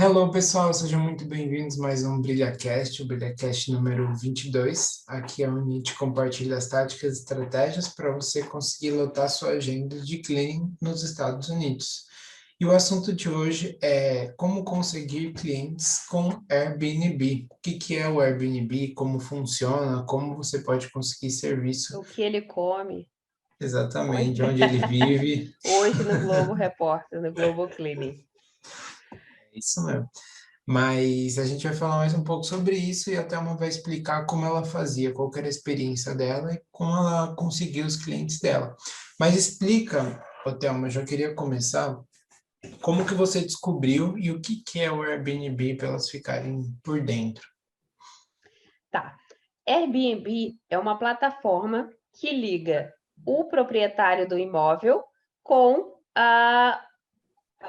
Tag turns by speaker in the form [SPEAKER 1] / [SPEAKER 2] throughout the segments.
[SPEAKER 1] Hello, pessoal, sejam muito bem-vindos a mais um BrilhaCast, o BrilhaCast número 22. Aqui é onde a gente compartilha as táticas e estratégias para você conseguir lotar sua agenda de cleaning nos Estados Unidos. E o assunto de hoje é como conseguir clientes com Airbnb. O que que é o Airbnb, como funciona, como você pode conseguir serviço
[SPEAKER 2] O que ele come. Oi?
[SPEAKER 1] exatamente, onde ele vive.
[SPEAKER 2] Hoje no Globo Repórter, no Globo Cleaning.
[SPEAKER 1] É isso mesmo. Mas a gente vai falar mais um pouco sobre isso e a Thelma vai explicar como ela fazia, qual que era a experiência dela e como ela conseguiu os clientes dela. Mas explica, ô Thelma, eu já queria começar, como que você descobriu e o que que é o Airbnb para elas ficarem por dentro.
[SPEAKER 2] Tá. Airbnb é uma plataforma que liga o proprietário do imóvel com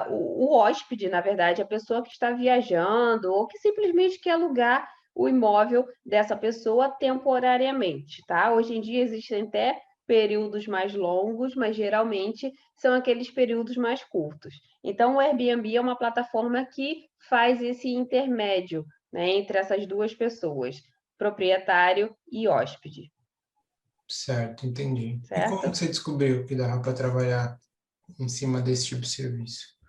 [SPEAKER 2] o hóspede, na verdade, a pessoa que está viajando ou que simplesmente quer alugar o imóvel dessa pessoa temporariamente, tá? Hoje em dia existem até períodos mais longos, mas geralmente são aqueles períodos mais curtos. Então, o Airbnb é uma plataforma que faz esse intermédio, né, entre essas duas pessoas, proprietário e hóspede,
[SPEAKER 1] Certo, entendi. E como que
[SPEAKER 2] certo?
[SPEAKER 1] você descobriu que dava para trabalhar em cima desse tipo de serviço?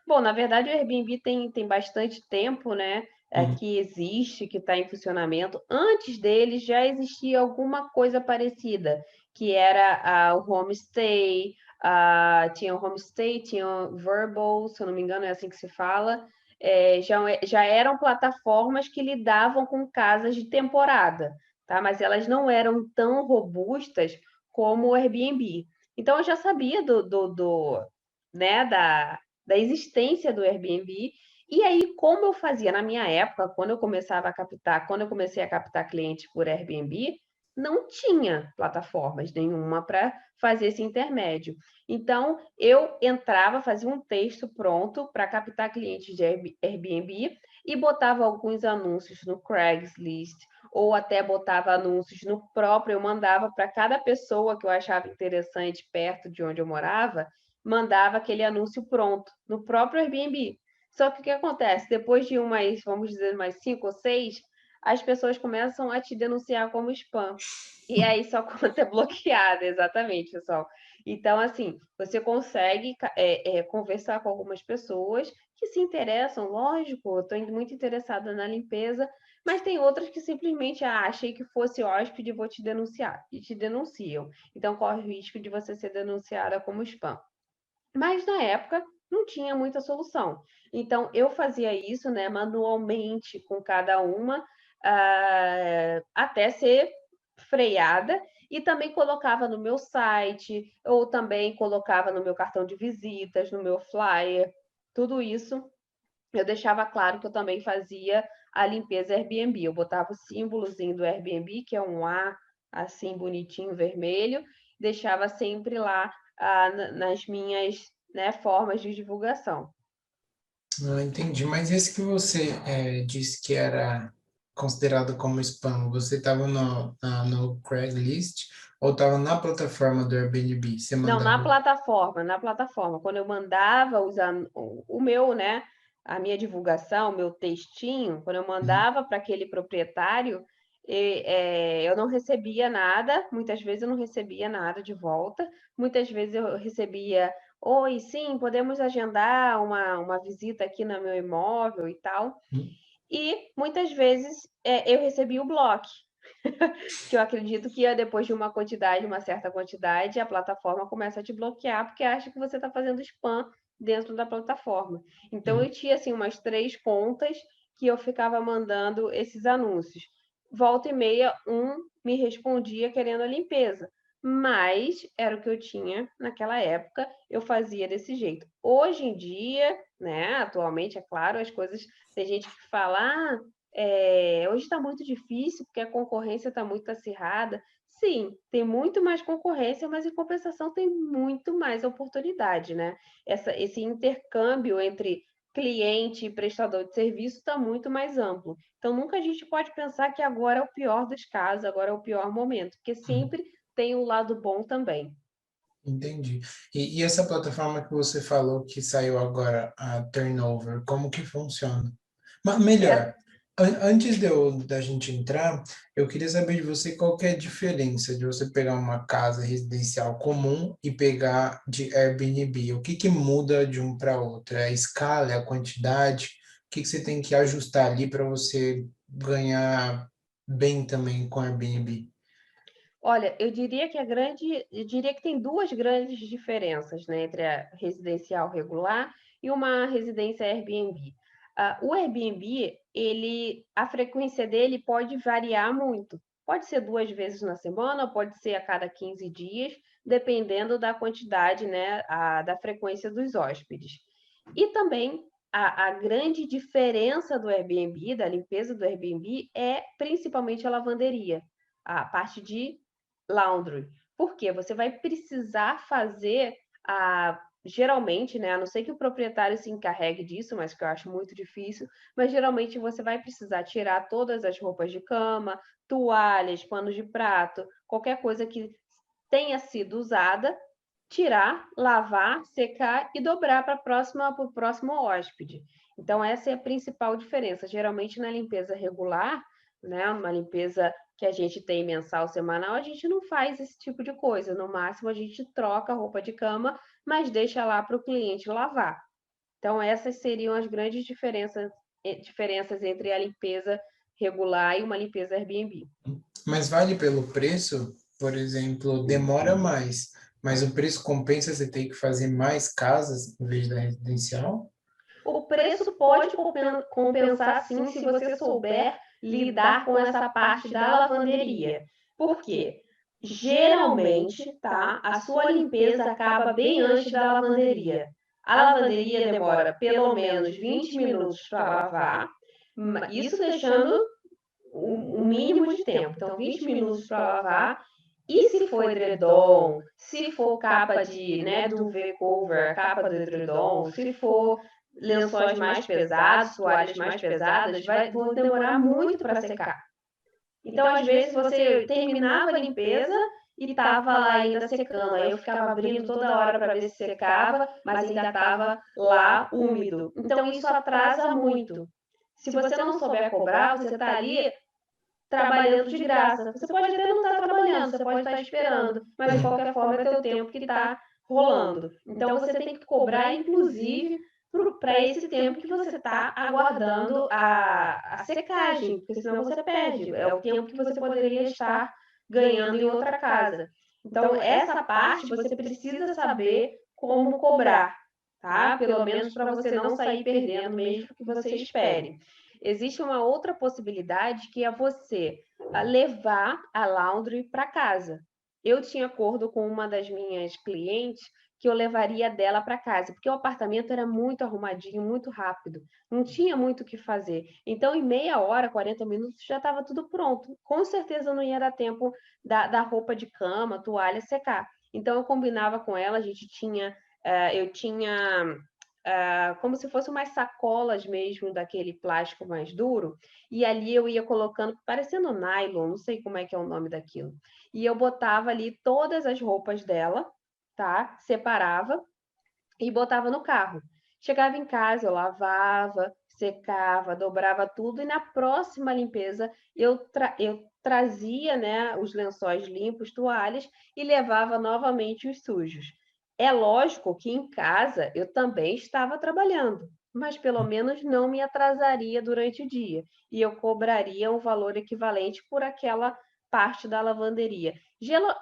[SPEAKER 2] Bom, na verdade, o Airbnb tem bastante tempo, né?
[SPEAKER 1] Hum.
[SPEAKER 2] Que existe, que está em funcionamento. Antes dele já existia alguma coisa parecida, que era o homestay, tinha o homestay, tinha o Vrbo, se eu não me engano, é assim que se fala. Já eram plataformas que lidavam com casas de temporada, tá? Mas elas não eram tão robustas como o Airbnb. Então eu já sabia né, da existência do Airbnb. E aí, como eu fazia na minha época, quando eu comecei a captar clientes por Airbnb, não tinha plataformas nenhuma para fazer esse intermédio. Então, eu entrava, fazia um texto pronto para captar clientes de Airbnb e botava alguns anúncios no Craigslist, ou até botava anúncios no próprio, eu mandava para cada pessoa que eu achava interessante perto de onde eu morava, mandava aquele anúncio pronto no próprio Airbnb. Só que o que acontece? Depois de umas, vamos dizer, umas 5 ou 6, as pessoas começam a te denunciar como spam. E aí sua conta é bloqueada, exatamente, pessoal. Então, assim, você consegue conversar com algumas pessoas que se interessam, lógico, eu estou muito interessada na limpeza, mas tem outras que simplesmente achei que fosse hóspede e vou te denunciar, e te denunciam. Então, corre o risco de você ser denunciada como spam. Mas na época não tinha muita solução. Então eu fazia isso, né, manualmente com cada uma, até ser freada e também colocava no meu site, ou também colocava no meu cartão de visitas, no meu flyer, tudo isso eu deixava claro que eu também fazia a limpeza Airbnb. Eu botava o símbolozinho do Airbnb, que é um A assim bonitinho vermelho, deixava sempre lá nas minhas, né, formas de divulgação.
[SPEAKER 1] Ah, entendi. Mas esse que você disse que era considerado como spam, você estava no Craigslist ou estava na plataforma do Airbnb? Você
[SPEAKER 2] Não,
[SPEAKER 1] mandava.
[SPEAKER 2] na plataforma. Quando eu mandava o meu, né, a minha divulgação, o meu textinho, quando eu
[SPEAKER 1] Uhum.
[SPEAKER 2] mandava para aquele proprietário, eu não recebia nada, muitas vezes eu não recebia nada de volta, muitas vezes eu recebia, oi, sim, podemos agendar uma visita aqui no meu imóvel e tal. E muitas vezes eu recebia o bloco, que eu acredito que depois de uma certa quantidade, a plataforma começa a te bloquear porque acha que você está fazendo spam dentro da plataforma. Então eu
[SPEAKER 1] Uhum.
[SPEAKER 2] tinha assim umas 3 contas que eu ficava mandando esses anúncios. Volta e meia, um me respondia querendo a limpeza, mas era o que eu tinha naquela época, eu fazia desse jeito. Hoje em dia, né, atualmente, é claro, as coisas, tem gente que fala, hoje está muito difícil porque a concorrência está muito acirrada. Sim, tem muito mais concorrência, mas em compensação tem muito mais oportunidade, né? Esse intercâmbio entre cliente e prestador de serviço está muito mais amplo. Então, nunca a gente pode pensar que agora é o pior dos casos, agora é o pior momento, porque
[SPEAKER 1] Uhum.
[SPEAKER 2] sempre tem o lado bom também.
[SPEAKER 1] Entendi. E essa plataforma que você falou que saiu agora, a Turnover, como que funciona? Mas melhor, antes da gente entrar, eu queria saber de você qual que é a diferença de você pegar uma casa residencial comum e pegar de Airbnb. O que que muda de um para outro? É a escala, é a quantidade? O que que você tem que ajustar ali para você ganhar bem também com Airbnb?
[SPEAKER 2] Olha, eu diria que tem duas grandes diferenças, né, entre a residencial regular e uma residência Airbnb. O Airbnb, a frequência dele pode variar muito. Pode ser 2 vezes na semana, pode ser a cada 15 dias, dependendo da quantidade, né, da frequência dos hóspedes. E também a grande diferença do Airbnb, da limpeza do Airbnb, é principalmente a lavanderia, a parte de laundry. Por quê? Você vai precisar fazer geralmente, né, a não ser que o proprietário se encarregue disso, mas que eu acho muito difícil, mas geralmente você vai precisar tirar todas as roupas de cama, toalhas, panos de prato, qualquer coisa que tenha sido usada, tirar, lavar, secar e dobrar para o próximo hóspede. Então, essa é a principal diferença. Geralmente, na limpeza regular, né, uma limpeza que a gente tem mensal, semanal, a gente não faz esse tipo de coisa. No máximo, a gente troca a roupa de cama, mas deixa lá para o cliente lavar. Então, essas seriam as grandes diferenças entre a limpeza regular e uma limpeza Airbnb.
[SPEAKER 1] Mas vale pelo preço? Por exemplo, demora mais, mas o preço compensa você ter que fazer mais casas em vez da residencial?
[SPEAKER 2] O preço pode compensar sim se você souber lidar com essa parte da lavanderia. Por quê? Geralmente, tá? A sua limpeza acaba bem antes da lavanderia. A lavanderia demora pelo menos 20 minutos para lavar, isso deixando o mínimo de tempo. Então, 20 minutos para lavar. E se for edredom, se for capa de, né, duvet cover, capa do edredom, se for lençóis mais pesados, toalhas mais pesadas, vão demorar muito para secar. Então, às vezes, você terminava a limpeza e estava lá ainda secando. Aí eu ficava abrindo toda hora para ver se secava, mas ainda estava lá úmido. Então, isso atrasa muito. Se você não souber cobrar, você está ali trabalhando de graça. Você pode até não estar trabalhando, você pode estar esperando, mas de qualquer forma é teu tempo que está rolando. Então você tem que cobrar, inclusive, para esse tempo que você está aguardando a secagem, porque senão você perde. É o tempo que você poderia estar ganhando em outra casa. Então, essa parte você precisa saber como cobrar, tá? Pelo menos para você não sair perdendo, mesmo que você espere. Existe uma outra possibilidade que é você levar a laundry para casa. Eu tinha acordo com uma das minhas clientes que eu levaria dela para casa, porque o apartamento era muito arrumadinho, muito rápido, não tinha muito o que fazer. Então, em meia hora, 40 minutos, já estava tudo pronto. Com certeza não ia dar tempo da roupa de cama, toalha secar. Então, eu combinava com ela, a gente tinha, eu tinha como se fossem umas sacolas mesmo daquele plástico mais duro, e ali eu ia colocando, parecendo nylon, não sei como é que é o nome daquilo. E eu botava ali todas as roupas dela, tá? Separava e botava no carro. Chegava em casa, eu lavava, secava, dobrava tudo, e na próxima limpeza eu trazia, né, os lençóis limpos, toalhas, e levava novamente os sujos. É lógico que em casa eu também estava trabalhando, mas pelo menos não me atrasaria durante o dia, e eu cobraria um valor equivalente por aquela parte da lavanderia.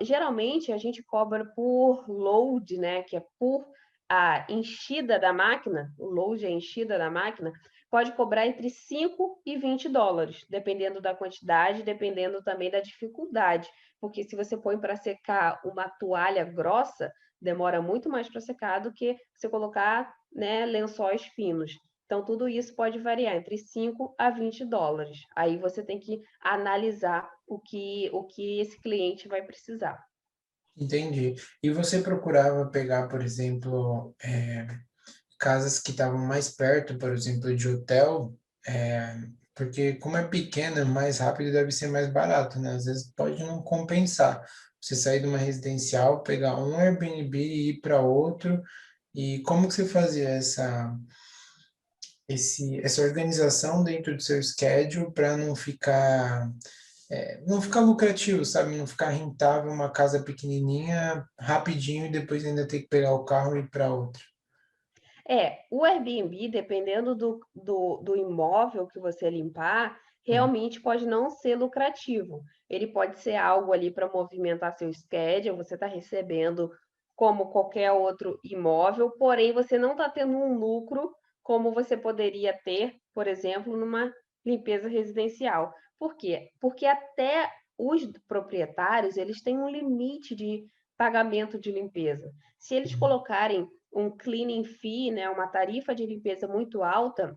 [SPEAKER 2] Geralmente a gente cobra por load, né, que é por a enchida da máquina, o load, a enchida da máquina, pode cobrar entre 5 e 20 dólares, dependendo da quantidade, dependendo também da dificuldade. Porque se você põe para secar uma toalha grossa, demora muito mais para secar do que você colocar, né, lençóis finos. Então, tudo isso pode variar entre 5 a 20 dólares. Aí você tem que analisar o que esse cliente vai precisar.
[SPEAKER 1] Entendi. E você procurava pegar, por exemplo, casas que estavam mais perto, por exemplo, de hotel, porque como é pequena, mais rápido deve ser mais barato, né? Às vezes pode não compensar. Você sair de uma residencial, pegar um Airbnb e ir para outro. E como que você fazia essa organização dentro do seu schedule para não ficar lucrativo, sabe? Não ficar rentável uma casa pequenininha rapidinho e depois ainda ter que pegar o carro e ir para outra.
[SPEAKER 2] O Airbnb, dependendo do imóvel que você limpar,
[SPEAKER 1] Hum.
[SPEAKER 2] realmente pode não ser lucrativo. Ele pode ser algo ali para movimentar seu schedule, você está recebendo como qualquer outro imóvel, porém você não está tendo um lucro como você poderia ter, por exemplo, numa limpeza residencial. Por quê? Porque até os proprietários, eles têm um limite de pagamento de limpeza. Se eles colocarem um cleaning fee, né, uma tarifa de limpeza muito alta,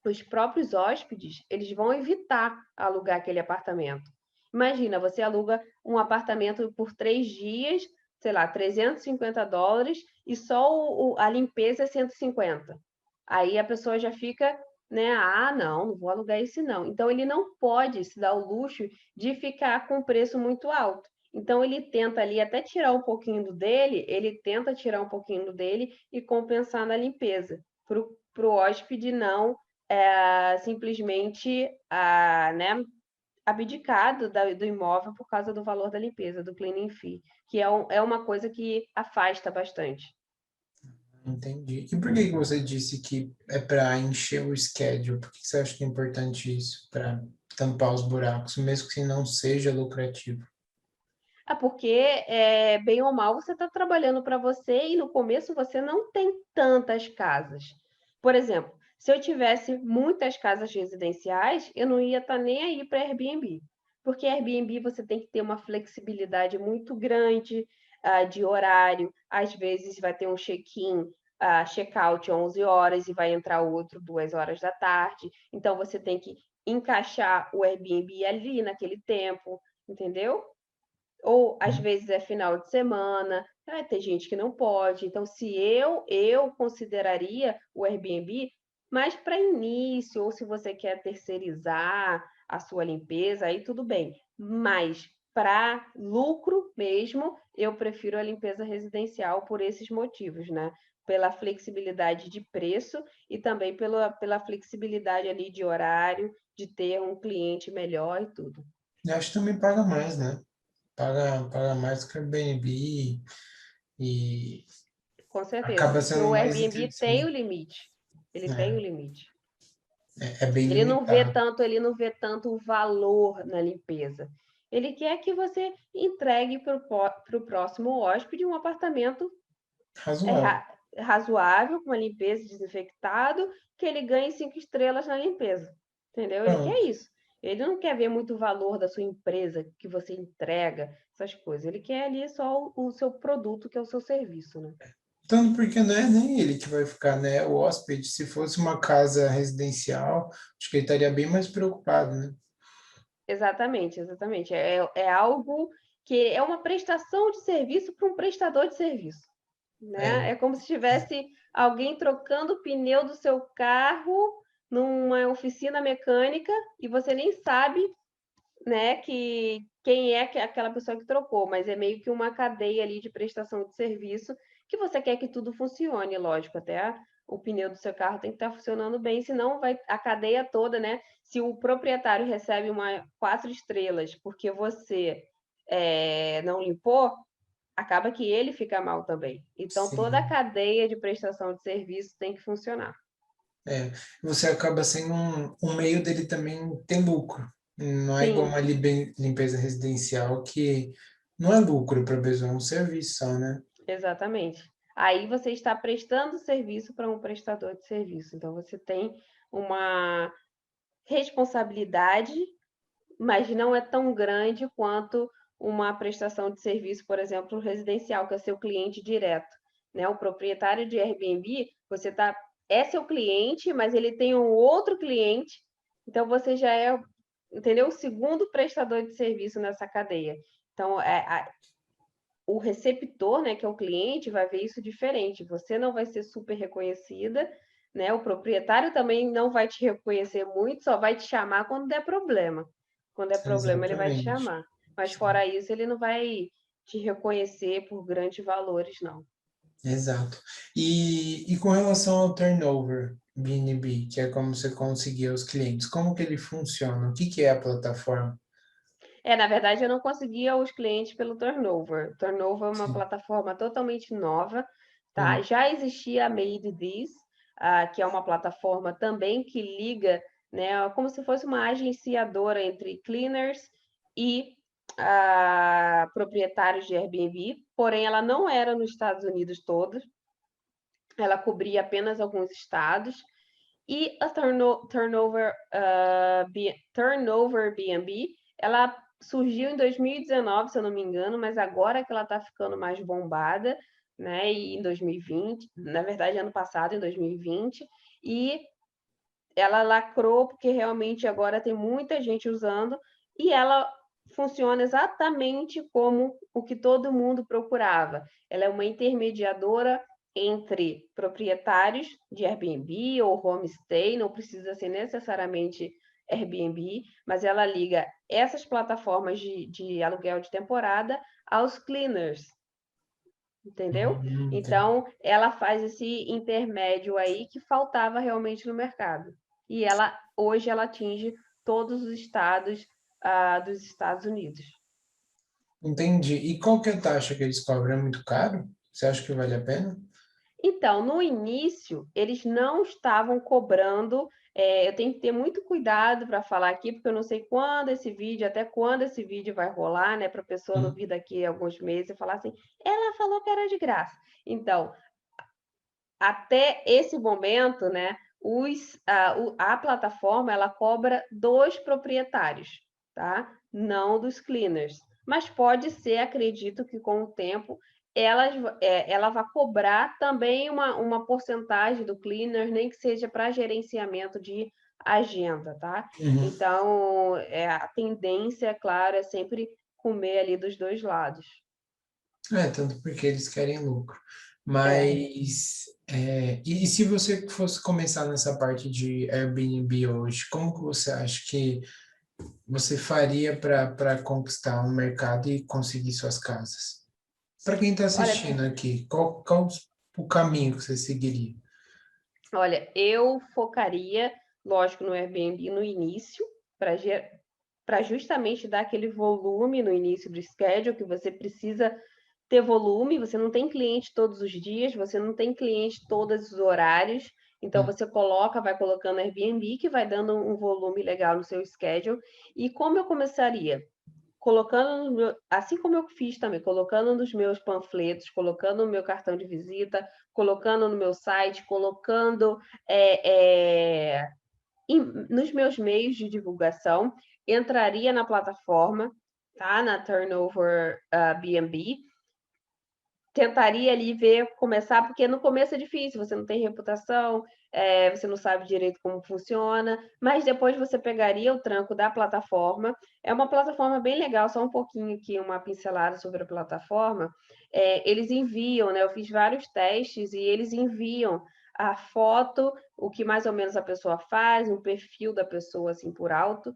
[SPEAKER 2] os próprios hóspedes, eles vão evitar alugar aquele apartamento. Imagina, você aluga um apartamento por 3 dias, sei lá, US$ 350, e só a limpeza é 150. Aí a pessoa já fica, né? Ah, não vou alugar esse não. Então ele não pode se dar o luxo de ficar com preço muito alto. Então ele tenta ali até tirar um pouquinho do dele, ele tenta tirar um pouquinho do dele e compensar na limpeza, para o hóspede não simplesmente né, abdicado do imóvel por causa do valor da limpeza, do cleaning fee, que é uma coisa que afasta bastante.
[SPEAKER 1] Entendi. E por que que você disse que é para encher o schedule? Por que que você acha que é importante isso? Para tampar os buracos, mesmo que não seja lucrativo?
[SPEAKER 2] Porque, bem ou mal, você está trabalhando para você e no começo você não tem tantas casas. Por exemplo, se eu tivesse muitas casas residenciais, eu não ia estar nem aí para Airbnb. Porque Airbnb você tem que ter uma flexibilidade muito grande de horário. Às vezes vai ter um check-in, check-out 11 horas e vai entrar outro 2 horas da tarde. Então você tem que encaixar o Airbnb ali naquele tempo, entendeu? Ou às vezes é final de semana, tem gente que não pode. Então, se eu consideraria o Airbnb mais para início, ou se você quer terceirizar a sua limpeza, aí tudo bem. Mas para lucro mesmo, eu prefiro a limpeza residencial por esses motivos, né? Pela flexibilidade de preço e também pela flexibilidade ali de horário, de ter um cliente melhor e tudo.
[SPEAKER 1] Eu acho que também paga mais, né? Paga mais que o Airbnb e
[SPEAKER 2] Com certeza,
[SPEAKER 1] acaba
[SPEAKER 2] porque
[SPEAKER 1] sendo
[SPEAKER 2] o
[SPEAKER 1] mais
[SPEAKER 2] Airbnb tem o
[SPEAKER 1] interessante.
[SPEAKER 2] limite. Ele tem o
[SPEAKER 1] É,
[SPEAKER 2] limite.
[SPEAKER 1] é bem limitado.
[SPEAKER 2] Ele não vê tanto o valor na limpeza. Ele quer que você entregue para o próximo hóspede um apartamento é,
[SPEAKER 1] Razoável.
[SPEAKER 2] ra- razoável, com uma limpeza desinfectado, que ele ganhe 5 estrelas na limpeza. Entendeu? Ele quer
[SPEAKER 1] Pronto.
[SPEAKER 2] isso. Ele não quer ver muito o valor da sua empresa, que você entrega, essas coisas. Ele quer ali só o seu produto, que é o seu serviço, né?
[SPEAKER 1] Tanto porque não é nem ele que vai ficar, né? O hóspede, se fosse uma casa residencial, acho que ele estaria bem mais preocupado, né?
[SPEAKER 2] Exatamente, exatamente. É algo que é uma prestação de serviço para um prestador de serviço, né?
[SPEAKER 1] É,
[SPEAKER 2] É como se tivesse alguém trocando o pneu do seu carro numa oficina mecânica e você nem sabe, né, que quem é aquela pessoa que trocou, mas é meio que uma cadeia ali de prestação de serviço que você quer que tudo funcione, lógico, até o pneu do seu carro tem que estar funcionando bem, senão vai a cadeia toda, né? Se o proprietário recebe 4 estrelas porque você não limpou, acaba que ele fica mal também. Então, toda a
[SPEAKER 1] sim.
[SPEAKER 2] cadeia de prestação de serviço tem que funcionar.
[SPEAKER 1] É, você acaba sendo um meio dele também ter lucro. Não é igual
[SPEAKER 2] Sim,
[SPEAKER 1] uma limpeza residencial que não é lucro para a pessoa, é um serviço só, né?
[SPEAKER 2] exatamente. Aí você está prestando serviço para um prestador de serviço. Então, você tem uma responsabilidade, mas não é tão grande quanto uma prestação de serviço, por exemplo, residencial, que é seu cliente direto. Né? O proprietário de Airbnb, é seu cliente, mas ele tem um outro cliente, então você já é, entendeu? O segundo prestador de serviço nessa cadeia. Então, o receptor, né, que é o cliente, vai ver isso diferente. Você não vai ser super reconhecida, né? O proprietário também não vai te reconhecer muito, só vai te chamar quando der problema. Quando der problema, ele vai te
[SPEAKER 1] Exatamente.
[SPEAKER 2] chamar. Mas
[SPEAKER 1] Sim.
[SPEAKER 2] fora isso, ele não vai. te reconhecer por grandes valores, não.
[SPEAKER 1] Exato. E com relação ao turnover, BNB, que é como você conseguir os clientes, como que ele funciona? O que que é a plataforma?
[SPEAKER 2] Na verdade, eu não conseguia os clientes pelo Turnover. Turnover é uma
[SPEAKER 1] Sim.
[SPEAKER 2] plataforma totalmente nova, tá?
[SPEAKER 1] Hum.
[SPEAKER 2] Já existia a Made This, que é uma plataforma também que liga, né, como se fosse uma agenciadora entre cleaners e proprietários de Airbnb, porém ela não era nos Estados Unidos todos, ela cobria apenas alguns estados. E a Turnover B&B, ela surgiu em 2019, se eu não me engano, mas agora que ela está ficando mais bombada, né? E em 2020, na verdade, ano passado, em 2020, e ela lacrou porque realmente agora tem muita gente usando e ela funciona exatamente como o que todo mundo procurava. Ela é uma intermediadora entre proprietários de Airbnb ou homestay, não precisa ser necessariamente Airbnb, mas ela liga essas plataformas de aluguel de temporada aos cleaners, entendeu?
[SPEAKER 1] Entendi.
[SPEAKER 2] Então, ela faz esse intermédio aí que faltava realmente no mercado. E ela hoje ela atinge todos os estados dos Estados Unidos.
[SPEAKER 1] Entendi. E qual que é a taxa que eles cobram? É muito caro? Você acha que vale a pena?
[SPEAKER 2] Então, no início, eles não estavam cobrando. Eu tenho que ter muito cuidado para falar aqui, porque eu não sei até quando esse vídeo vai rolar, né? Para a pessoa não
[SPEAKER 1] Hum.
[SPEAKER 2] vir daqui a alguns meses e falar assim, ela falou que era de graça. Então, até esse momento, né, a plataforma ela cobra dos proprietários, tá? Não dos cleaners. Mas pode ser, acredito que com o tempo ela vai cobrar também uma porcentagem do cleaner, nem que seja para gerenciamento de agenda, tá?
[SPEAKER 1] Uhum.
[SPEAKER 2] Então, a tendência, é claro, é sempre comer ali dos dois lados.
[SPEAKER 1] É, tanto porque eles querem lucro.
[SPEAKER 2] É.
[SPEAKER 1] Mas, e se você fosse começar nessa parte de Airbnb hoje, como que você acha que você faria para conquistar um mercado e conseguir suas casas? Para quem está
[SPEAKER 2] Olha,
[SPEAKER 1] assistindo aqui, qual o caminho que você seguiria?
[SPEAKER 2] Olha, eu focaria, lógico, no Airbnb no início, para justamente dar aquele volume no início do schedule, que você precisa ter volume, você não tem cliente todos os dias, você não tem cliente todos os horários, então
[SPEAKER 1] Hum.
[SPEAKER 2] você vai colocando Airbnb, que vai dando um volume legal no seu schedule. E como eu começaria? Colocando assim como eu fiz também, colocando nos meus panfletos, colocando no meu cartão de visita, colocando no meu site, colocando é, é, nos meus meios de divulgação, entraria na plataforma, tá? Na Turnover B&B, tentaria ali ver, começar, porque no começo é difícil, você não tem reputação, você não sabe direito como funciona, mas depois você pegaria o tranco da plataforma. É uma plataforma bem legal, só um pouquinho aqui, uma pincelada sobre a plataforma. Eles enviam, né? Eu fiz vários testes e eles enviam a foto, o que mais ou menos a pessoa faz, um perfil da pessoa assim por alto,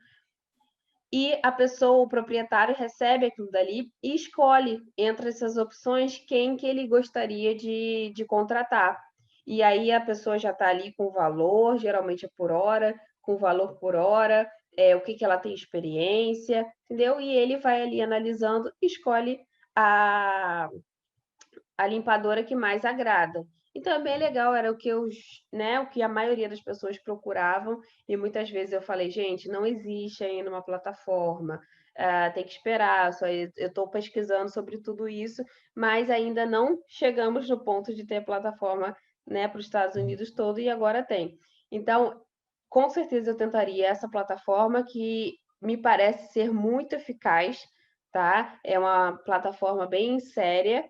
[SPEAKER 2] e a pessoa, o proprietário, recebe aquilo dali e escolhe entre essas opções quem que ele gostaria de contratar. E aí a pessoa já está ali com o valor, geralmente é por hora, com o valor por hora, o que, que ela tem experiência, entendeu? E ele vai ali analisando e escolhe a, a limpadora que mais agrada. Então é bem legal, era o que a maioria das pessoas procuravam, e muitas vezes eu falei, gente, não existe ainda uma plataforma, tem que esperar, só eu estou pesquisando sobre tudo isso, mas ainda não chegamos no ponto de ter plataforma, né, para os Estados Unidos todo, e agora tem. Então, com certeza eu tentaria essa plataforma que me parece ser muito eficaz, tá? É uma plataforma bem séria,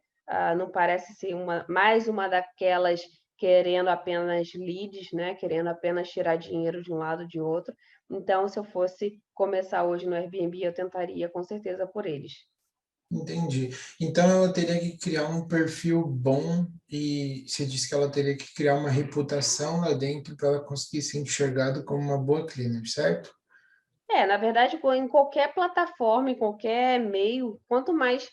[SPEAKER 2] não parece ser mais uma daquelas querendo apenas leads, né? Querendo apenas tirar dinheiro de um lado ou de outro. Então, se eu fosse começar hoje no Airbnb, eu tentaria com certeza por eles.
[SPEAKER 1] Entendi. Então ela teria que criar um perfil bom e você disse que ela teria que criar uma reputação lá dentro para ela conseguir ser enxergada como uma boa cleaner, certo?
[SPEAKER 2] Na verdade, em qualquer plataforma, em qualquer meio, quanto mais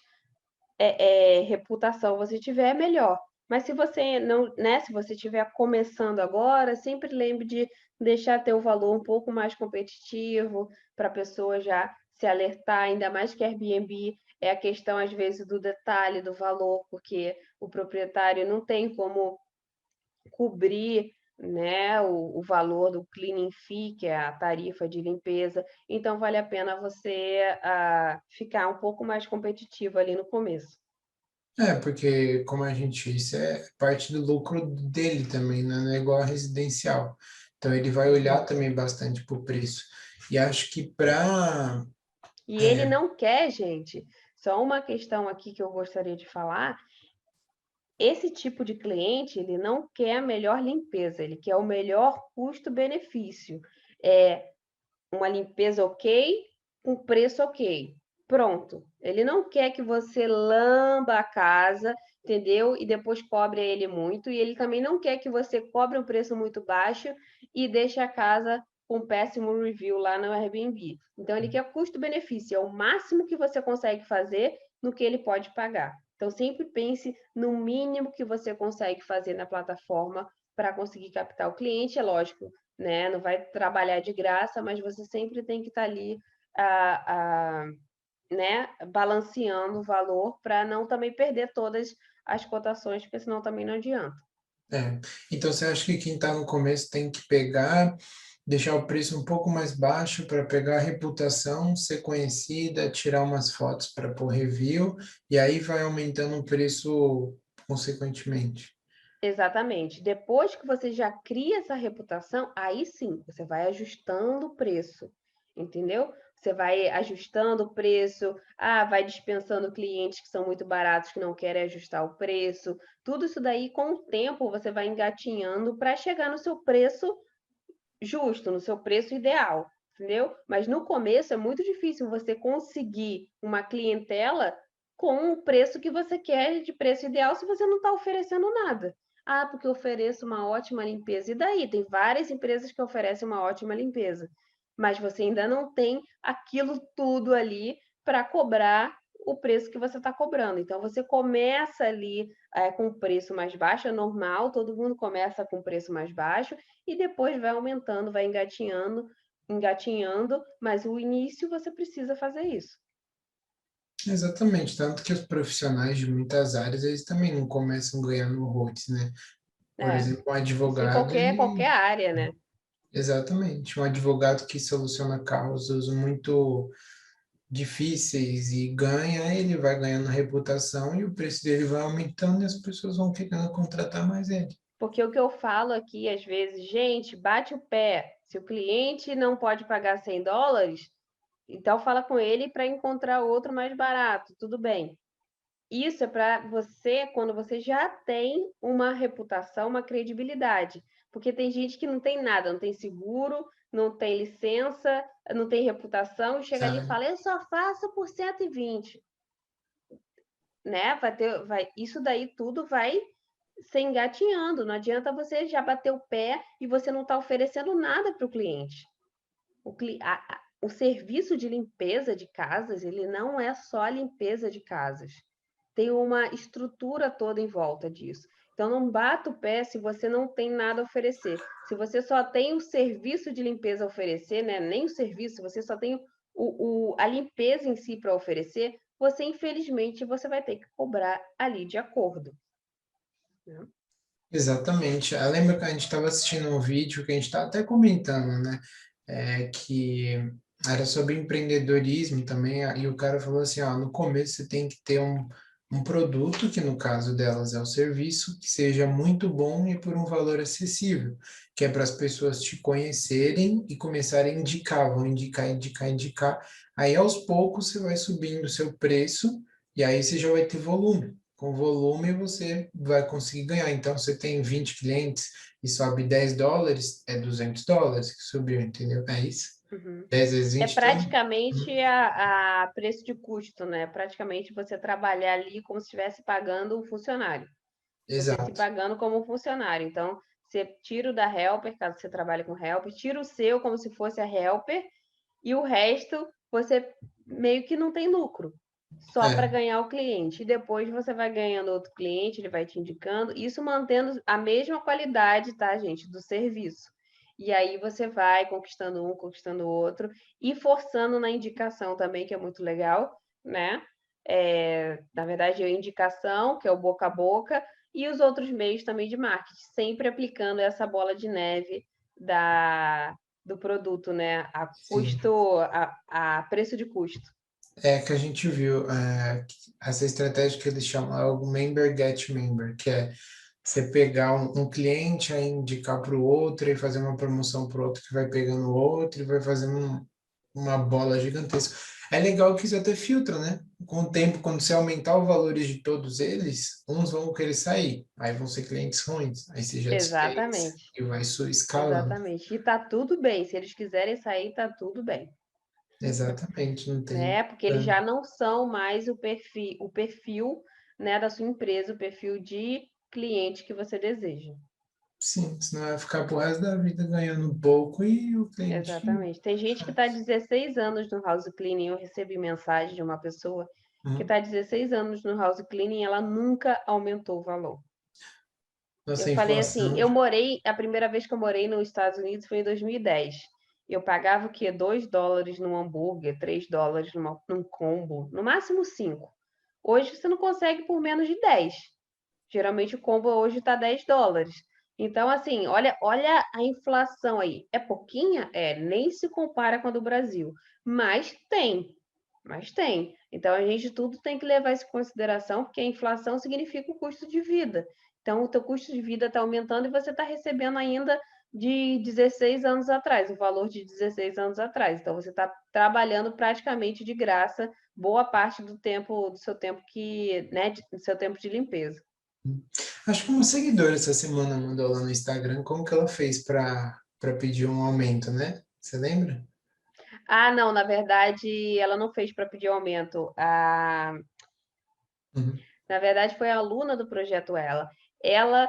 [SPEAKER 2] reputação você tiver, melhor. Mas se você não, né, se você estiver começando agora, sempre lembre de deixar teu valor um pouco mais competitivo para a pessoa já se alertar, ainda mais que Airbnb é a questão, às vezes, do detalhe do valor, porque o proprietário não tem como cobrir, né, o valor do cleaning fee, que é a tarifa de limpeza. Então, vale a pena você ficar um pouco mais competitivo ali no começo.
[SPEAKER 1] Porque, como a gente disse, é parte do lucro dele também, né? Não é igual a residencial. Então, ele vai olhar também bastante para o preço. E acho que para.
[SPEAKER 2] E ele não quer, gente, só uma questão aqui que eu gostaria de falar, esse tipo de cliente, ele não quer a melhor limpeza, ele quer o melhor custo-benefício. É uma limpeza ok, com preço ok. Pronto. Ele não quer que você lamba a casa, entendeu? E depois cobre ele muito. E ele também não quer que você cobre um preço muito baixo e deixe a casa com péssimo review lá no Airbnb. Então, ele quer custo-benefício, é o máximo que você consegue fazer no que ele pode pagar. Então, sempre pense no mínimo que você consegue fazer na plataforma para conseguir captar o cliente. É lógico, né? Não vai trabalhar de graça, mas você sempre tem que estar ali, né, balanceando o valor para não também perder todas as cotações, porque senão também não adianta.
[SPEAKER 1] É. Então, você acha que quem está no começo tem que pegar, deixar o preço um pouco mais baixo para pegar a reputação, ser conhecida, tirar umas fotos para pôr review, e aí vai aumentando o preço consequentemente?
[SPEAKER 2] Exatamente. Depois que você já cria essa reputação, aí sim, você vai ajustando o preço, entendeu? Você vai ajustando o preço, vai dispensando clientes que são muito baratos, que não querem ajustar o preço. Tudo isso daí, com o tempo, você vai engatinhando para chegar no seu preço justo, no seu preço ideal, entendeu? Mas no começo é muito difícil você conseguir uma clientela com o preço que você quer de preço ideal se você não está oferecendo nada. Porque eu ofereço uma ótima limpeza. E daí? Tem várias empresas que oferecem uma ótima limpeza, mas você ainda não tem aquilo tudo ali para cobrar o preço que você está cobrando. Então, você começa ali com preço mais baixo, é normal, todo mundo começa com preço mais baixo, e depois vai aumentando, vai engatinhando, mas o início você precisa fazer isso.
[SPEAKER 1] Exatamente, tanto que os profissionais de muitas áreas, eles também não começam ganhando horrores, né? Por
[SPEAKER 2] É,
[SPEAKER 1] exemplo, um
[SPEAKER 2] isso em
[SPEAKER 1] advogado,
[SPEAKER 2] qualquer
[SPEAKER 1] ele...
[SPEAKER 2] área, né?
[SPEAKER 1] Exatamente, um advogado que soluciona causas muito difíceis e ganha, ele vai ganhando reputação e o preço dele vai aumentando e as pessoas vão querendo contratar mais ele.
[SPEAKER 2] Porque o que eu falo aqui, às vezes, gente, bate o pé. Se o cliente não pode pagar US$ 100, então fala com ele para encontrar outro mais barato, tudo bem. Isso é para você, quando você já tem uma reputação, uma credibilidade. Porque tem gente que não tem nada, não tem seguro, não tem licença, não tem reputação, e chega ali e
[SPEAKER 1] Sabe?
[SPEAKER 2] fala, eu só faço por 120, né? Isso daí tudo vai se engatinhando. Não adianta você já bater o pé e você não está oferecendo nada para o cliente. O serviço de limpeza de casas, ele não é só a limpeza de casas. Tem uma estrutura toda em volta disso. Então, não bata o pé se você não tem nada a oferecer. Se você só tem o serviço de limpeza a oferecer, né? Nem o serviço, você só tem a limpeza em si para oferecer, você, infelizmente, você vai ter que cobrar ali de acordo, né?
[SPEAKER 1] Exatamente. Eu lembro que a gente estava assistindo um vídeo que a gente estava até comentando, né? Que era sobre empreendedorismo também, e o cara falou assim, ó, no começo você tem que ter um produto, que no caso delas é o serviço, que seja muito bom e por um valor acessível, que é para as pessoas te conhecerem e começarem a indicar, vão indicar, indicar, indicar. Aí aos poucos você vai subindo o seu preço e aí você já vai ter volume. Com volume você vai conseguir ganhar. Então, você tem 20 clientes e sobe US$ 10, é US$ 200 que subiu, entendeu? É isso.
[SPEAKER 2] Uhum.
[SPEAKER 1] 10 vezes
[SPEAKER 2] É
[SPEAKER 1] 20, então...
[SPEAKER 2] praticamente a preço de custo, né? Praticamente você trabalhar ali como se estivesse pagando um funcionário. Você se
[SPEAKER 1] Exato.
[SPEAKER 2] pagando como um funcionário. Então, você tira o da Helper, caso você trabalhe com Helper, tira o seu como se fosse a Helper, e o resto você meio que não tem lucro. só para
[SPEAKER 1] É,
[SPEAKER 2] ganhar o cliente. E depois você vai ganhando outro cliente, ele vai te indicando, isso mantendo a mesma qualidade, tá, gente, do serviço. E aí você vai conquistando um, conquistando o outro, e forçando na indicação também, que é muito legal, né? Na verdade, a indicação, que é o boca a boca, e os outros meios também de marketing, sempre aplicando essa bola de neve do produto, né? A
[SPEAKER 1] sim.
[SPEAKER 2] custo, a preço de custo.
[SPEAKER 1] É que a gente viu essa estratégia que eles chamam é o member get member, que é você pegar um cliente, aí indicar para o outro e fazer uma promoção para o outro que vai pegando o outro e vai fazendo uma bola gigantesca. É legal que isso até filtra, né? Com o tempo, quando você aumentar os valores de todos eles, uns vão querer sair, aí vão ser clientes ruins, aí você já desfez
[SPEAKER 2] Exatamente,
[SPEAKER 1] e vai escalando.
[SPEAKER 2] exatamente. E tá tudo bem, se eles quiserem sair, tá tudo bem,
[SPEAKER 1] Exatamente, não tem.
[SPEAKER 2] né? Porque eles já não são mais o perfil, né, da sua empresa, o perfil de cliente que você deseja.
[SPEAKER 1] Sim, senão vai ficar pro resto da vida ganhando pouco e o cliente.
[SPEAKER 2] Exatamente. Tem gente que está 16 anos no house cleaning. Eu recebi mensagem de uma pessoa que
[SPEAKER 1] Hum,
[SPEAKER 2] está 16 anos no house cleaning e ela nunca aumentou o valor. Eu
[SPEAKER 1] Nossa,
[SPEAKER 2] falei assim,
[SPEAKER 1] inflação.
[SPEAKER 2] a primeira vez que eu morei nos Estados Unidos foi em 2010. Eu pagava o quê? $2 num hambúrguer, $3 num combo, no máximo 5. Hoje você não consegue por menos de 10. Geralmente o combo hoje está $10. Então, assim, olha a inflação aí. É pouquinha? É, nem se compara com a do Brasil. Mas tem, mas tem. Então, a gente tudo tem que levar isso em consideração, porque a inflação significa o custo de vida. Então, o teu custo de vida está aumentando e você está recebendo ainda de 16 anos atrás, o valor de 16 anos atrás. Então, você está trabalhando praticamente de graça boa parte do seu tempo né, do seu tempo de limpeza.
[SPEAKER 1] Acho que uma seguidora essa semana mandou lá no Instagram como que ela fez para pedir um aumento, né? Você lembra?
[SPEAKER 2] Ah, não, na verdade, ela não fez para pedir aumento.
[SPEAKER 1] Uhum.
[SPEAKER 2] Na verdade, foi a aluna do projeto ela. Ela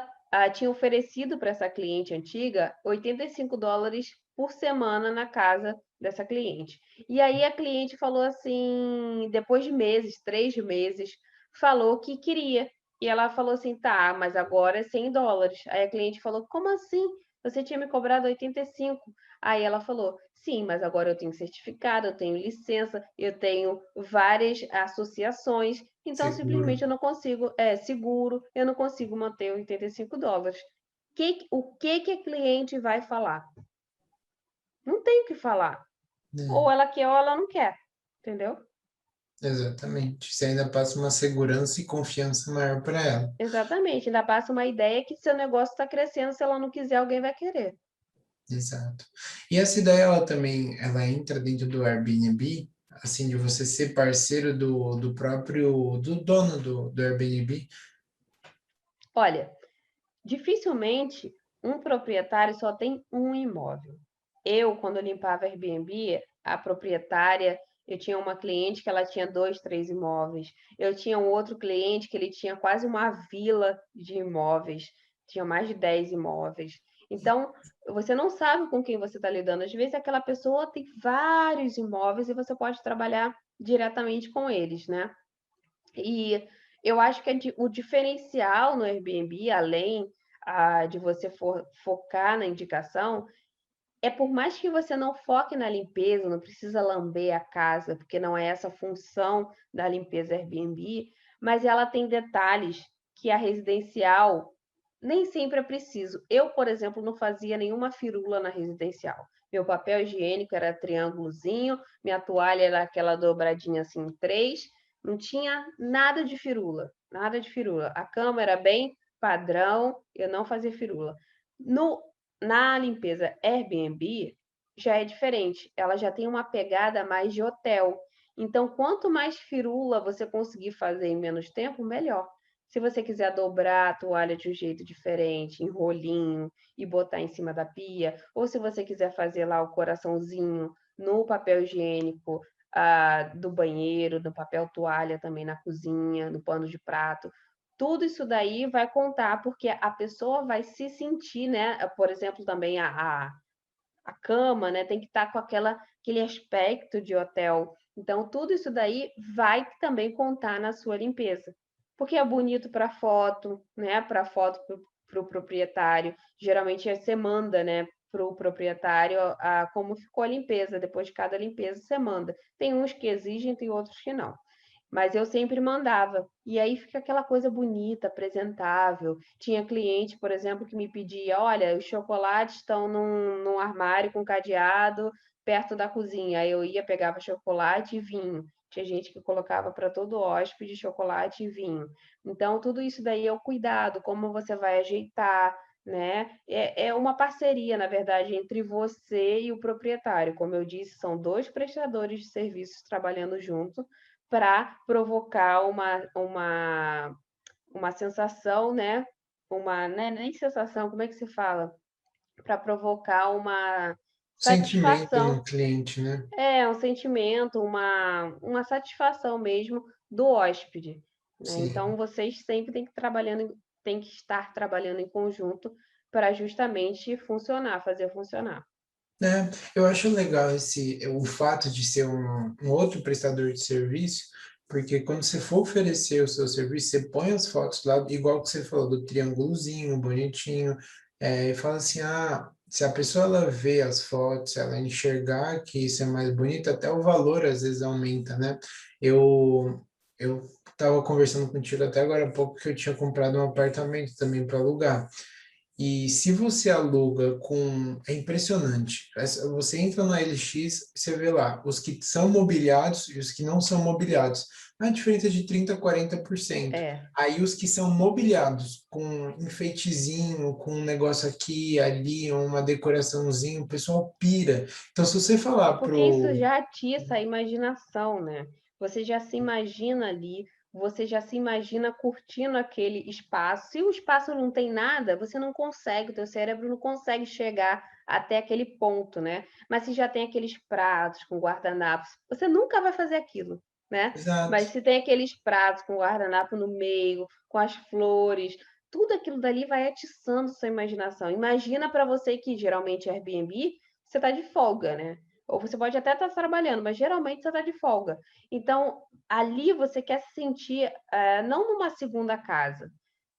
[SPEAKER 2] tinha oferecido para essa cliente antiga $85 por semana na casa dessa cliente. E aí a cliente falou assim, depois de meses, 3 meses, falou que queria. E ela falou assim, tá, mas agora é $100. Aí a cliente falou, como assim? Você tinha me cobrado 85. Aí ela falou, sim, mas agora eu tenho certificado, eu tenho licença, eu tenho várias associações, então
[SPEAKER 1] Seguro.
[SPEAKER 2] simplesmente eu não consigo, seguro, eu não consigo manter $85. O que a cliente vai falar? Não tem o que falar. Ou
[SPEAKER 1] É,
[SPEAKER 2] ela quer ou ela não quer, entendeu?
[SPEAKER 1] exatamente. Você ainda passa uma segurança e confiança maior para ela.
[SPEAKER 2] Exatamente. Ainda passa uma ideia que seu negócio está crescendo, se ela não quiser, alguém vai querer.
[SPEAKER 1] Exato. E essa ideia, ela também, ela entra dentro do Airbnb, assim, de você ser parceiro do próprio, do dono do Airbnb.
[SPEAKER 2] Olha, dificilmente um proprietário só tem um imóvel. Eu, quando limpava Airbnb, a proprietária, eu tinha uma cliente que ela tinha 2, 3 imóveis. Eu tinha um outro cliente que ele tinha quase uma vila de imóveis, tinha mais de 10 imóveis. Então, você não sabe com quem você está lidando. Às vezes, aquela pessoa tem vários imóveis e você pode trabalhar diretamente com eles, né? E eu acho que o diferencial no Airbnb, além de você focar na indicação, é por mais que você não foque na limpeza, não precisa lamber a casa, porque não é essa a função da limpeza Airbnb, mas ela tem detalhes que a residencial nem sempre é preciso. Eu, por exemplo, não fazia nenhuma firula na residencial. Meu papel higiênico era triângulozinho, minha toalha era aquela dobradinha assim em três, não tinha nada de firula, nada de firula. A cama era bem padrão, eu não fazia firula. No Na limpeza Airbnb já é diferente, ela já tem uma pegada mais de hotel. Então, quanto mais firula você conseguir fazer em menos tempo, melhor. Se você quiser dobrar a toalha de um jeito diferente, em rolinho, e botar em cima da pia, ou se você quiser fazer lá o coraçãozinho no papel higiênico do banheiro, no papel toalha também na cozinha, no pano de prato, tudo isso daí vai contar, porque a pessoa vai se sentir, né? Por exemplo, também a cama, né, tem que estar com aquele aspecto de hotel. Então, tudo isso daí vai também contar na sua limpeza. Porque é bonito para foto, né? Para foto para o proprietário. Geralmente você manda, né, para o proprietário como ficou a limpeza. Depois de cada limpeza, você manda. Tem uns que exigem, tem outros que não. Mas eu sempre mandava. E aí fica aquela coisa bonita, apresentável. Tinha cliente, por exemplo, que me pedia: olha, os chocolates estão num armário com cadeado perto da cozinha. Aí eu ia, pegava chocolate e vinho. Tinha gente que colocava para todo hóspede chocolate e vinho. Então, tudo isso daí é o cuidado, como você vai ajeitar, né? É uma parceria, na verdade, entre você e o proprietário. Como eu disse, são dois prestadores de serviços trabalhando junto para provocar uma sensação, né? Né? Nem sensação, como é que se fala? Para provocar uma
[SPEAKER 1] Sentimento no
[SPEAKER 2] satisfação,
[SPEAKER 1] cliente, né?
[SPEAKER 2] um sentimento, uma satisfação mesmo do hóspede, né?
[SPEAKER 1] Sim.
[SPEAKER 2] Então, vocês sempre têm que estar trabalhando em conjunto para justamente funcionar, fazer funcionar.
[SPEAKER 1] É, eu acho legal o fato de ser um outro prestador de serviço, porque quando você for oferecer o seu serviço, você põe as fotos lá, igual que você falou, do triângulozinho, bonitinho, e fala assim, se a pessoa ela vê as fotos, ela enxergar que isso é mais bonito, até o valor às vezes aumenta, né? Eu estava conversando contigo até agora há pouco que eu tinha comprado um apartamento também para alugar. E se você aluga com. É impressionante. Você entra na LX, você vê lá os que são mobiliados e os que não são mobiliados. A diferença é de 30 a 40%.
[SPEAKER 2] É,
[SPEAKER 1] Aí os que são mobiliados, com enfeitezinho, com um negócio aqui, ali, uma decoraçãozinha, o pessoal pira. Então, se você falar
[SPEAKER 2] porque isso
[SPEAKER 1] pro.
[SPEAKER 2] já atiça a imaginação, né? Você já se imagina ali, você já se imagina curtindo aquele espaço. Se o espaço não tem nada, você não consegue, o teu cérebro não consegue chegar até aquele ponto, né? Mas se já tem aqueles pratos com guardanapos, você nunca vai fazer aquilo, né?
[SPEAKER 1] Exato.
[SPEAKER 2] Mas se tem aqueles pratos com guardanapo no meio, com as flores, tudo aquilo dali vai atiçando sua imaginação. Imagina para você que geralmente é Airbnb, você está de folga, né? Ou você pode até estar trabalhando, mas geralmente você está de folga. Então, ali você quer se sentir, não numa segunda casa.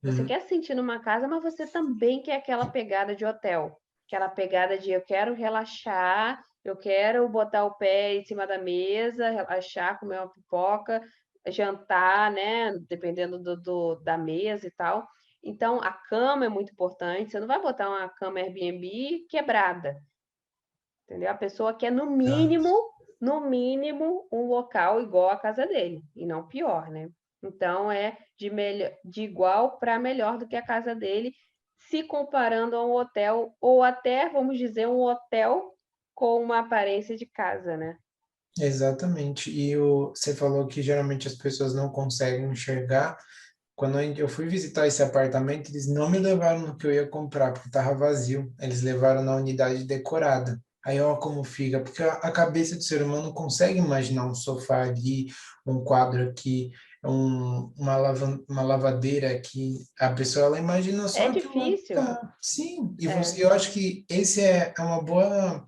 [SPEAKER 2] Você
[SPEAKER 1] Uhum.
[SPEAKER 2] quer se sentir numa casa, mas você também quer aquela pegada de hotel. Aquela pegada de eu quero relaxar, eu quero botar o pé em cima da mesa, relaxar, comer uma pipoca, jantar, né? Dependendo da mesa e tal. Então, a cama é muito importante. Você não vai botar uma cama Airbnb quebrada. Entendeu? A pessoa quer,
[SPEAKER 1] Exato.
[SPEAKER 2] no mínimo, um local igual à casa dele, e não pior, né? Então, é de igual para melhor do que a casa dele, se comparando a um hotel, ou até, vamos dizer, um hotel com uma aparência de casa, né?
[SPEAKER 1] Exatamente. Você falou que geralmente as pessoas não conseguem enxergar. Quando eu fui visitar esse apartamento, eles não me levaram no que eu ia comprar, porque estava vazio. Eles levaram na unidade decorada. Aí, ó, como fica, porque a cabeça do ser humano não consegue imaginar um sofá ali, um quadro aqui, uma lavadeira aqui. A pessoa, ela imagina
[SPEAKER 2] É
[SPEAKER 1] só aquilo lá que
[SPEAKER 2] difícil.
[SPEAKER 1] tá. Sim, e
[SPEAKER 2] É,
[SPEAKER 1] eu acho que esse é uma boa.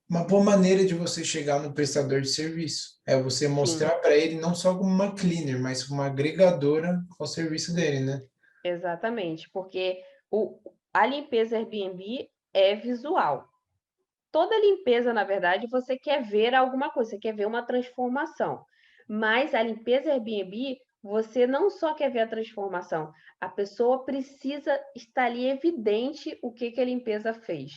[SPEAKER 1] Uma boa maneira de você chegar no prestador de serviço. É você
[SPEAKER 2] sim,
[SPEAKER 1] mostrar para ele não só como uma cleaner, mas como uma agregadora ao serviço dele, né?
[SPEAKER 2] exatamente. Porque a limpeza Airbnb é visual. Toda limpeza, na verdade, você quer ver alguma coisa, você quer ver uma transformação. Mas a limpeza Airbnb, você não só quer ver a transformação, a pessoa precisa estar ali evidente o que a limpeza fez,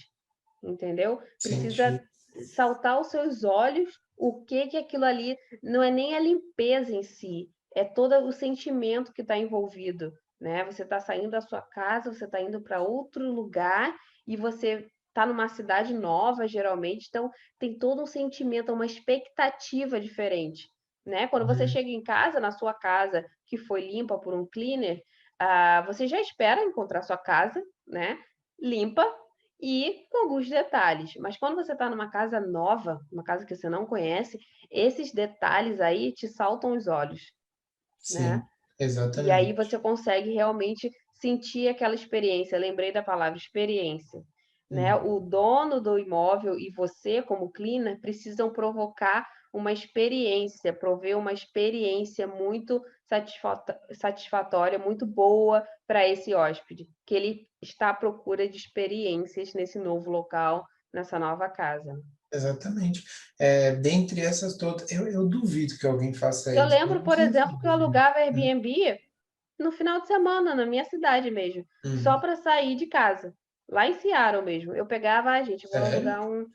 [SPEAKER 2] entendeu? Precisa
[SPEAKER 1] Senti.
[SPEAKER 2] saltar aos seus olhos o que aquilo ali não é nem a limpeza em si, é todo o sentimento que está envolvido, né? Você está saindo da sua casa, você está indo para outro lugar e você está numa cidade nova, geralmente, então tem todo um sentimento, uma expectativa diferente, né? Quando você
[SPEAKER 1] Uhum.
[SPEAKER 2] chega em casa, na sua casa que foi limpa por um cleaner, você já espera encontrar sua casa, né? Limpa e com alguns detalhes. Mas quando você está numa casa nova, uma casa que você não conhece, esses detalhes aí te saltam os olhos, né?
[SPEAKER 1] Sim,
[SPEAKER 2] E aí
[SPEAKER 1] exatamente.
[SPEAKER 2] você consegue realmente sentir aquela experiência. Lembrei da palavra experiência, né? O dono do imóvel e você, como cleaner, precisam provocar uma experiência, prover uma experiência muito satisfatória, muito boa para esse hóspede, que ele está à procura de experiências nesse novo local, nessa nova casa.
[SPEAKER 1] Exatamente. Dentre essas todas, eu duvido que alguém faça
[SPEAKER 2] Eu
[SPEAKER 1] isso.
[SPEAKER 2] lembro, por exemplo, que eu alugava Airbnb no final de semana, na minha cidade mesmo, só
[SPEAKER 1] Hum,
[SPEAKER 2] para sair de casa. Lá em Seattle mesmo. Eu pegava, gente, vou
[SPEAKER 1] sério?
[SPEAKER 2] alugar um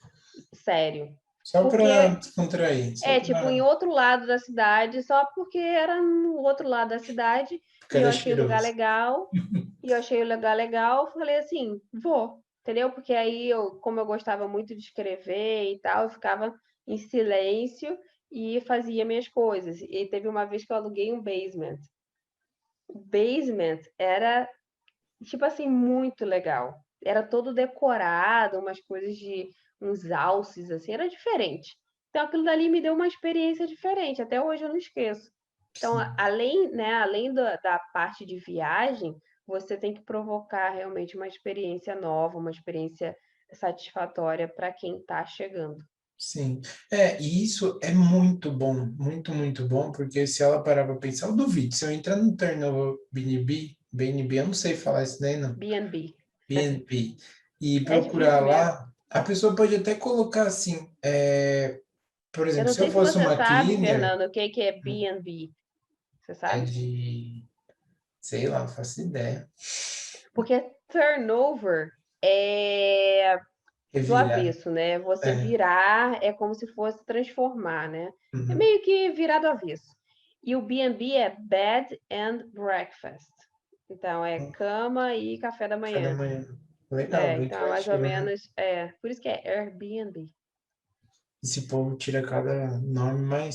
[SPEAKER 2] sério.
[SPEAKER 1] Só para
[SPEAKER 2] Porque
[SPEAKER 1] descontrair, só
[SPEAKER 2] tipo, em
[SPEAKER 1] para...
[SPEAKER 2] outro lado da cidade, só porque era no outro lado da cidade
[SPEAKER 1] Porque
[SPEAKER 2] e eu
[SPEAKER 1] era
[SPEAKER 2] achei o lugar
[SPEAKER 1] cheiroso.
[SPEAKER 2] legal. E eu achei o lugar legal, falei assim, vou, entendeu? Porque aí eu, como eu gostava muito de escrever e tal, eu ficava em silêncio e fazia minhas coisas. E teve uma vez que eu aluguei um basement. O basement era, tipo assim, muito legal. Era todo decorado, umas coisas de uns alces, assim, era diferente. Então aquilo dali me deu uma experiência diferente, até hoje eu não esqueço. Então,
[SPEAKER 1] Sim.
[SPEAKER 2] além, né, além da parte de viagem, você tem que provocar realmente uma experiência nova, uma experiência satisfatória para quem está chegando.
[SPEAKER 1] Sim, e isso é muito bom, muito, muito bom, porque se ela parar para pensar, eu duvido, se eu entrar no Turnover BNB, eu não sei falar isso daí, não,
[SPEAKER 2] B&B.
[SPEAKER 1] BNB, e
[SPEAKER 2] É
[SPEAKER 1] procurar
[SPEAKER 2] difícil mesmo.
[SPEAKER 1] lá, a pessoa pode até colocar assim, por
[SPEAKER 2] Eu
[SPEAKER 1] exemplo,
[SPEAKER 2] não
[SPEAKER 1] se eu
[SPEAKER 2] sei se
[SPEAKER 1] fosse
[SPEAKER 2] você
[SPEAKER 1] uma
[SPEAKER 2] sabe,
[SPEAKER 1] cleaner,
[SPEAKER 2] Fernando, o que que é B&B. Você
[SPEAKER 1] é
[SPEAKER 2] sabe?
[SPEAKER 1] de, sei lá, não faço ideia,
[SPEAKER 2] Porque turnover é do
[SPEAKER 1] revirar,
[SPEAKER 2] avesso, né? Você
[SPEAKER 1] é,
[SPEAKER 2] virar é como se fosse transformar, né? É
[SPEAKER 1] uhum,
[SPEAKER 2] meio que virar do avesso. E o B&B é Bed and Breakfast. Então é cama e café da
[SPEAKER 1] café da
[SPEAKER 2] manhã.
[SPEAKER 1] manhã, legal, bem
[SPEAKER 2] Então é mais ou
[SPEAKER 1] criativo, né?
[SPEAKER 2] menos, por isso que é Airbnb.
[SPEAKER 1] Esse povo tira cada nome,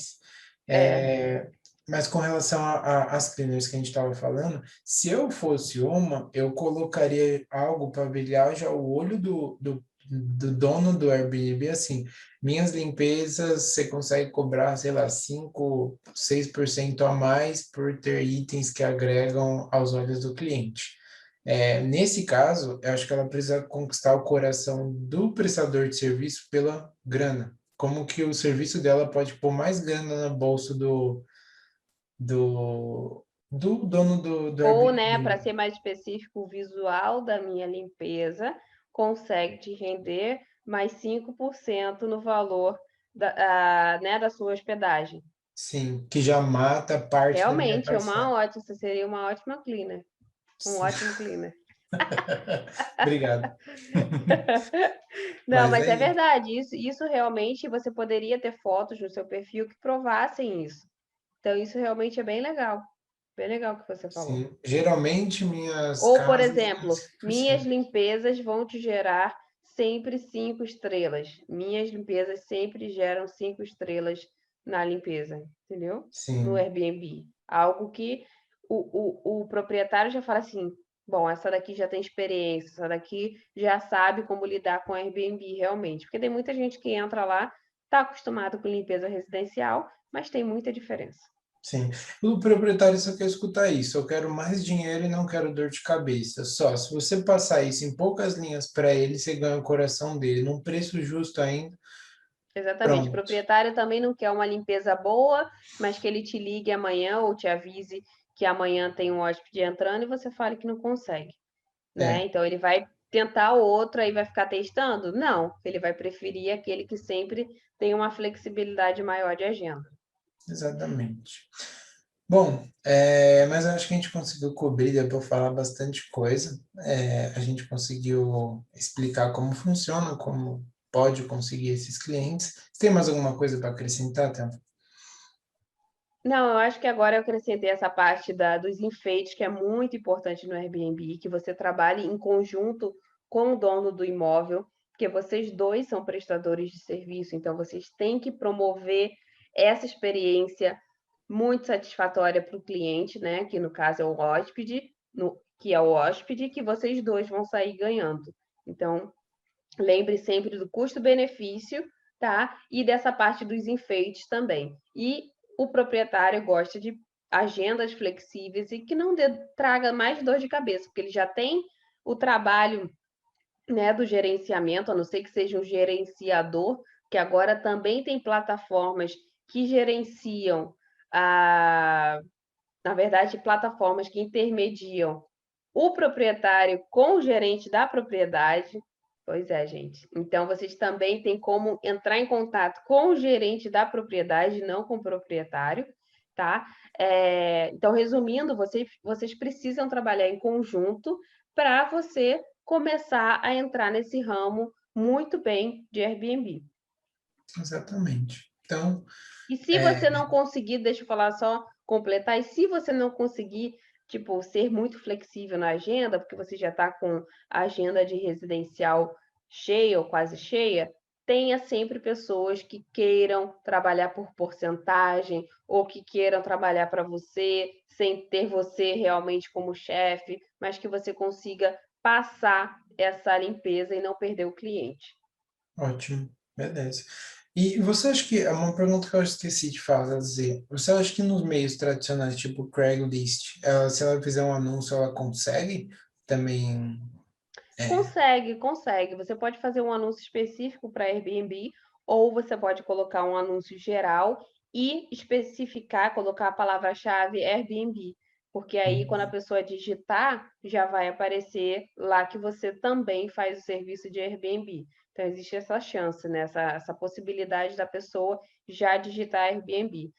[SPEAKER 2] É,
[SPEAKER 1] mas com relação às cleaners que a gente estava falando, se eu fosse uma, eu colocaria algo para brilhar já o olho do dono do Airbnb, assim, minhas limpezas você consegue cobrar, sei lá, 5, 6% a mais por ter itens que agregam aos olhos do cliente. Nesse caso, eu acho que ela precisa conquistar o coração do prestador de serviço pela grana. Como que o serviço dela pode pôr mais grana no bolso do dono do
[SPEAKER 2] ou, né, para
[SPEAKER 1] Airbnb.
[SPEAKER 2] ser mais específico, o visual da minha limpeza consegue te render mais 5% no valor né, da sua hospedagem.
[SPEAKER 1] Sim, que já mata parte da minha
[SPEAKER 2] Realmente é uma
[SPEAKER 1] parcela.
[SPEAKER 2] ótima, você seria uma ótima cleaner, um
[SPEAKER 1] Sim.
[SPEAKER 2] ótimo cleaner.
[SPEAKER 1] Obrigado.
[SPEAKER 2] Não,
[SPEAKER 1] Mas
[SPEAKER 2] mas
[SPEAKER 1] é
[SPEAKER 2] é
[SPEAKER 1] isso.
[SPEAKER 2] verdade, isso realmente você poderia ter fotos no seu perfil que provassem isso. Então, isso realmente é bem legal o que você falou.
[SPEAKER 1] Sim. Geralmente minhas
[SPEAKER 2] Ou, por
[SPEAKER 1] casas
[SPEAKER 2] exemplo,
[SPEAKER 1] são
[SPEAKER 2] minhas
[SPEAKER 1] assim.
[SPEAKER 2] limpezas vão te gerar sempre 5 estrelas. Minhas limpezas sempre geram 5 estrelas na limpeza, entendeu? No
[SPEAKER 1] Sim,
[SPEAKER 2] Airbnb. Algo que o proprietário já fala assim: bom, essa daqui já tem experiência, essa daqui já sabe como lidar com Airbnb realmente. Porque tem muita gente que entra lá, está acostumado com limpeza residencial, mas tem muita diferença.
[SPEAKER 1] sim. O proprietário só quer escutar isso. Eu quero mais dinheiro e não quero dor de cabeça. Só, se você passar isso em poucas linhas para ele, você ganha o coração dele, num preço justo ainda.
[SPEAKER 2] Exatamente. O
[SPEAKER 1] Pronto.
[SPEAKER 2] proprietário também não quer uma limpeza boa, mas que ele te ligue amanhã ou te avise que amanhã tem um hóspede entrando e você fale que não consegue, né?
[SPEAKER 1] É,
[SPEAKER 2] Então ele vai tentar outro aí vai ficar testando? Não, ele vai preferir aquele que sempre tem uma flexibilidade maior de agenda.
[SPEAKER 1] exatamente. Bom, mas eu acho que a gente conseguiu cobrir, deu para falar bastante coisa. A gente conseguiu explicar como funciona, como pode conseguir esses clientes. Você tem mais alguma coisa para acrescentar, Théo?
[SPEAKER 2] Não, eu acho que agora eu acrescentei essa parte dos enfeites, que é muito importante no Airbnb, que você trabalhe em conjunto com o dono do imóvel, porque vocês dois são prestadores de serviço, então vocês têm que promover essa experiência muito satisfatória para o cliente, né? Que no caso é o hóspede, que é o hóspede, que vocês dois vão sair ganhando. Então, lembre sempre do custo-benefício, tá? E dessa parte dos enfeites também. E o proprietário gosta de agendas flexíveis e que não traga mais dor de cabeça, porque ele já tem o trabalho, né, do gerenciamento, a não ser que seja um gerenciador, que agora também tem plataformas que gerenciam, na verdade, plataformas que intermediam o proprietário com o gerente da propriedade. Pois é, gente. Então, vocês também têm como entrar em contato com o gerente da propriedade, não com o proprietário, tá? Então, resumindo, vocês precisam trabalhar em conjunto para você começar a entrar nesse ramo muito bem de Airbnb.
[SPEAKER 1] Exatamente. Então,
[SPEAKER 2] E se você não conseguir, deixa eu falar só, completar, e se você não conseguir, tipo, ser muito flexível na agenda, porque você já está com a agenda de residencial cheia ou quase cheia, tenha sempre pessoas que queiram trabalhar por porcentagem ou que queiram trabalhar para você, sem ter você realmente como chefe, mas que você consiga passar essa limpeza e não perder o cliente.
[SPEAKER 1] ótimo, beleza. E você acha que, é uma pergunta que eu esqueci de fazer, você acha que nos meios tradicionais, tipo Craigslist, se ela fizer um anúncio, ela consegue também?
[SPEAKER 2] Consegue, consegue. Você pode fazer um anúncio específico para Airbnb, ou você pode colocar um anúncio geral e especificar, colocar a palavra-chave Airbnb, porque aí quando a pessoa digitar, já vai aparecer lá que você também faz o serviço de Airbnb. Então existe essa chance, né? Essa possibilidade da pessoa já digitar Airbnb.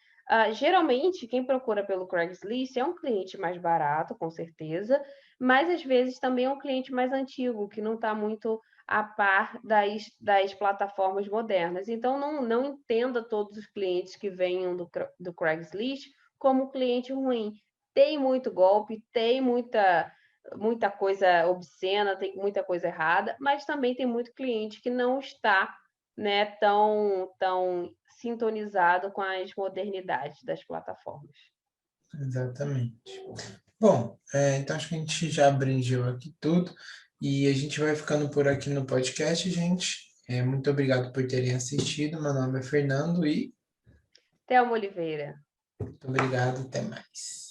[SPEAKER 2] Geralmente, quem procura pelo Craigslist é um cliente mais barato, com certeza, mas às vezes também é um cliente mais antigo, que não está muito a par das plataformas modernas. Então, não entenda todos os clientes que venham do Craigslist como cliente ruim. Tem muito golpe, tem muita coisa obscena, tem muita coisa errada, mas também tem muito cliente que não está, né, tão sintonizado com as modernidades das plataformas.
[SPEAKER 1] Exatamente. Bom, então acho que a gente já abrangeu aqui tudo e a gente vai ficando por aqui no podcast, gente. Muito obrigado por terem assistido. Meu nome é Fernando e
[SPEAKER 2] Thelma Oliveira.
[SPEAKER 1] muito obrigado, até mais.